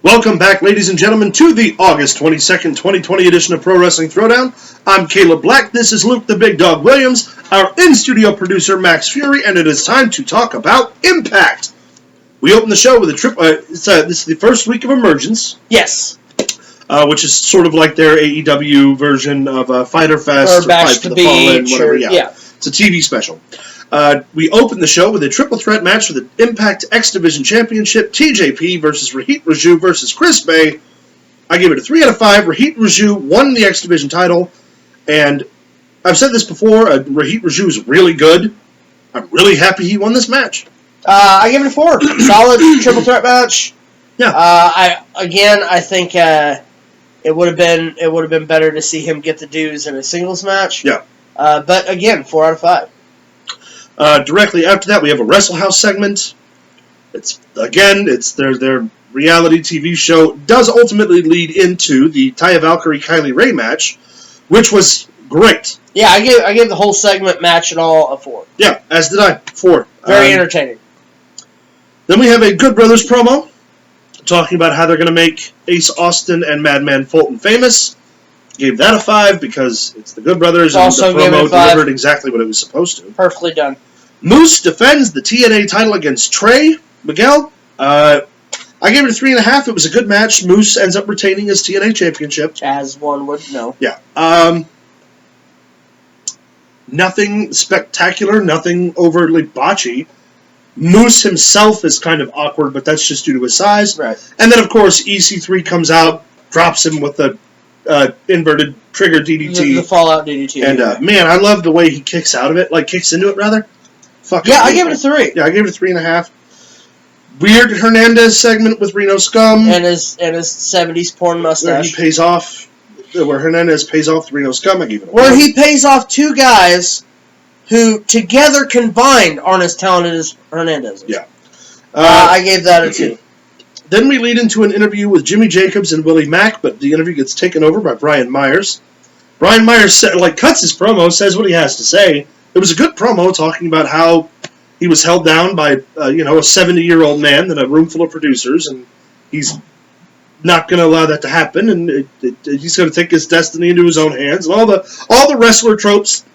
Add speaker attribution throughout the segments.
Speaker 1: Welcome back, ladies and gentlemen, to the August 22nd, 2020 edition of Pro Wrestling Throwdown. I'm Caleb Black. This is Luke the Big Dog Williams, our in-studio producer, Max Fury, and it is time to talk about Impact. We open the show with a trip. This is the first week of Emergence.
Speaker 2: Yes.
Speaker 1: Which is sort of like their AEW version of Fighter Fest
Speaker 2: or Bash
Speaker 1: Fight
Speaker 2: to
Speaker 1: the Fallen,
Speaker 2: Beach,
Speaker 1: whatever.
Speaker 2: or,
Speaker 1: Yeah. It's a TV special. We open the show with a triple threat match for the Impact X Division Championship, TJP versus Rohit Raju versus Chris Bay. I gave it a 3 out of 5. Rohit Raju won the X Division title, and I've said this before, Rohit Raju is really good. I'm really happy he won this match.
Speaker 2: I give it a 4. Solid triple threat match.
Speaker 1: Yeah.
Speaker 2: I think it would have been better to see him get the dues in a singles match.
Speaker 1: Yeah.
Speaker 2: But again, 4 out of 5.
Speaker 1: Directly after that, we have a Wrestle House segment. It's their reality TV show. Does ultimately lead into the Taya Valkyrie Kylie Ray match, which was great.
Speaker 2: Yeah, I gave the whole segment match and all a 4.
Speaker 1: Yeah, as did I. 4.
Speaker 2: Very entertaining.
Speaker 1: Then we have a Good Brothers promo talking about how they're going to make Ace Austin and Madman Fulton famous. Gave that a 5 because it's the Good Brothers, and
Speaker 2: Also
Speaker 1: the promo
Speaker 2: gave it a 5.
Speaker 1: delivered exactly what it was supposed to.
Speaker 2: Perfectly done.
Speaker 1: Moose defends the TNA title against Trey Miguel. I gave it a 3.5. It was a good match. Moose ends up retaining his TNA championship.
Speaker 2: As one would know.
Speaker 1: Yeah. Nothing spectacular, nothing overly botchy. Moose himself is kind of awkward, but that's just due to his size.
Speaker 2: Right.
Speaker 1: And then, of course, EC3 comes out, drops him with the inverted trigger DDT.
Speaker 2: The Fallout DDT.
Speaker 1: And, man, I love the way he kicks out of it. Like, kicks into it, rather.
Speaker 2: Yeah, I gave it a 3.
Speaker 1: Yeah, I gave it a 3.5. Weird Hernandez segment with Reno Scum.
Speaker 2: And his 70s porn mustache.
Speaker 1: Where Hernandez pays off the Reno Scum. I gave it a 1.
Speaker 2: Where he pays off two guys who together combined aren't as talented as Hernandez is.
Speaker 1: Yeah.
Speaker 2: I gave that a 2.
Speaker 1: Then we lead into an interview with Jimmy Jacobs and Willie Mack, but the interview gets taken over by Brian Myers. Brian Myers cuts his promo, says what he has to say. It was a good promo talking about how he was held down by a 70-year-old man in a room full of producers, and he's not going to allow that to happen, and he's going to take his destiny into his own hands, and all the wrestler tropes.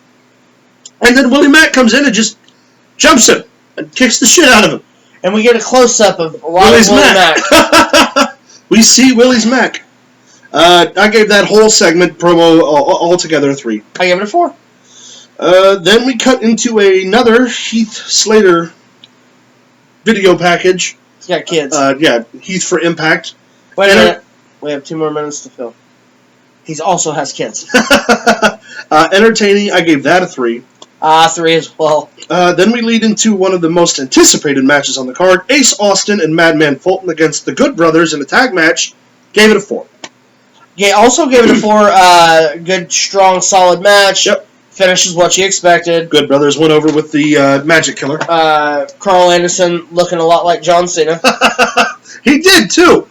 Speaker 1: And then Willie Mack comes in and just jumps him and kicks the shit out of him.
Speaker 2: And we get a close-up of Willie Mack.
Speaker 1: We see Willie's Mack. I gave that whole segment promo altogether a 3.
Speaker 2: I gave it a 4.
Speaker 1: Then we cut into another Heath Slater video package.
Speaker 2: He's got kids.
Speaker 1: Heath for Impact.
Speaker 2: Wait a minute. We have 2 more minutes to fill. He also has kids.
Speaker 1: Entertaining, I gave that a 3.
Speaker 2: 3 as well.
Speaker 1: Then we lead into one of the most anticipated matches on the card. Ace Austin and Madman Fulton against the Good Brothers in a tag match. Gave it a 4.
Speaker 2: Yeah, also gave it a 4. Good, strong, solid match.
Speaker 1: Yep.
Speaker 2: Finishes what you expected.
Speaker 1: Good Brothers went over with the Magic Killer.
Speaker 2: Carl Anderson looking a lot like John Cena.
Speaker 1: He did, too.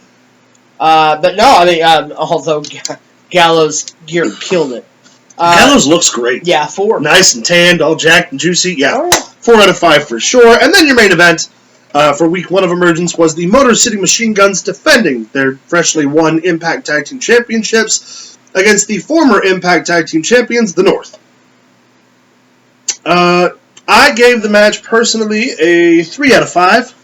Speaker 2: But no, I mean, although Gallows gear killed it.
Speaker 1: Gallows looks great.
Speaker 2: Yeah, 4.
Speaker 1: Nice and tanned, all jacked and juicy. Yeah,
Speaker 2: oh, yeah.
Speaker 1: 4 out of 5 for sure. And then your main event for week 1 of Emergence was the Motor City Machine Guns defending their freshly won Impact Tag Team Championships against the former Impact Tag Team Champions, the North. I gave the match personally a 3 out of 5.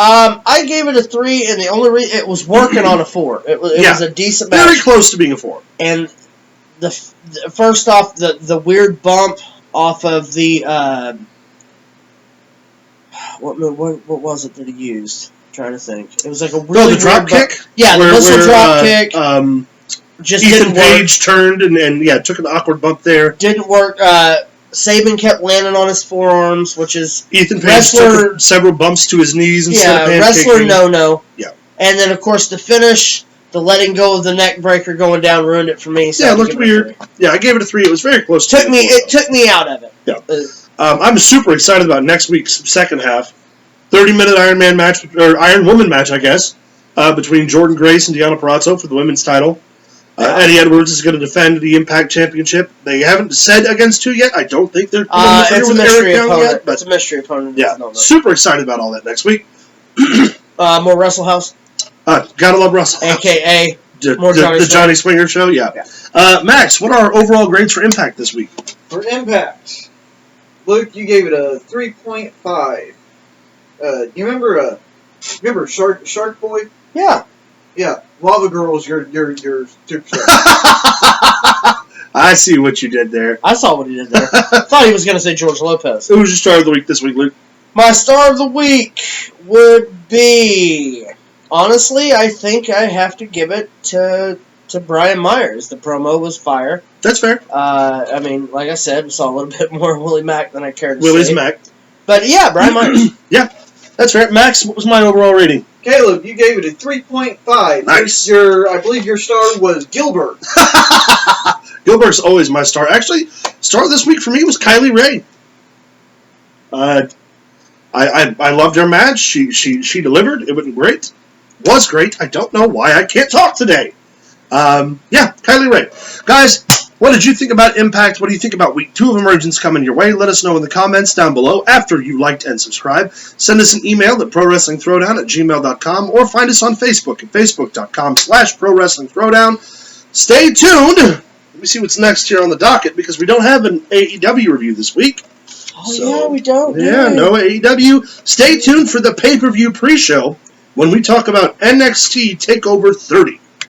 Speaker 2: I gave it a 3, and the only reason it was working on a 4. It was a decent match.
Speaker 1: Very close to being a 4.
Speaker 2: And first off, the weird bump off of the what was it that he used? I'm trying to think. It was like a really
Speaker 1: the drop kick.
Speaker 2: Yeah, the missile drop kick.
Speaker 1: Just Ethan Page turned and took an awkward bump there.
Speaker 2: Didn't work. Saban kept landing on his forearms, which is
Speaker 1: Ethan Page took several bumps to his knees instead of
Speaker 2: wrestler
Speaker 1: kicking.
Speaker 2: no.
Speaker 1: Yeah.
Speaker 2: And then, of course, the finish, the letting go of the neck breaker going down ruined it for me. So
Speaker 1: it looked weird. Yeah, I gave it a 3. It was very close.
Speaker 2: It took me out of it.
Speaker 1: Yeah. I'm super excited about next week's second half. 30-minute Iron Man match, or Iron Woman match, I guess, between Jordan Grace and Deonna Purrazzo for the women's title. Eddie Edwards is going to defend the Impact Championship. They haven't said against who yet. I don't think they're
Speaker 2: it's
Speaker 1: with
Speaker 2: a mystery
Speaker 1: Eric Young
Speaker 2: opponent.
Speaker 1: yet. But
Speaker 2: it's a mystery opponent.
Speaker 1: Yeah, super excited about all that next week.
Speaker 2: More Wrestle House.
Speaker 1: Gotta love Russell.
Speaker 2: A.K.A.
Speaker 1: The Johnny Swinger Show, yeah. Max, what are our overall grades for Impact this week?
Speaker 3: For Impact, Luke, you gave it a 3.5. You remember Shark Boy?
Speaker 2: Yeah.
Speaker 3: Yeah, Lava Girl's your superstar.
Speaker 1: I see what you did there.
Speaker 2: I saw what he did there. I thought he was going to say George Lopez.
Speaker 1: Who's your star of the week this week, Luke?
Speaker 2: My star of the week would be... Honestly, I think I have to give it to Brian Myers. The promo was fire.
Speaker 1: That's fair.
Speaker 2: I mean, like I said, we saw a little bit more Willie Mack than I cared to
Speaker 1: Willie's
Speaker 2: say.
Speaker 1: Mac.
Speaker 2: But yeah, Brian Myers.
Speaker 1: Yeah, that's fair. Max, what was my overall rating?
Speaker 3: Caleb, you gave it a 3.5.
Speaker 1: Nice.
Speaker 3: I believe your star was Gilbert.
Speaker 1: Gilbert's always my star. Actually, star this week for me was Kylie Ray. I loved her match. She delivered. It was great. Was great. I don't know why I can't talk today. Yeah, Kylie Ray. Guys, what did you think about Impact? What do you think about Week 2 of Emergence coming your way? Let us know in the comments down below after you liked and subscribed. Send us an email at prowrestlingthrowdown@gmail.com or find us on Facebook at facebook.com/prowrestlingthrowdown. Stay tuned. Let me see what's next here on the docket because we don't have an AEW review this week.
Speaker 2: Oh, yeah, we don't.
Speaker 1: Yeah, no AEW. Stay tuned for the pay-per-view pre-show when we talk about NXT TakeOver 30.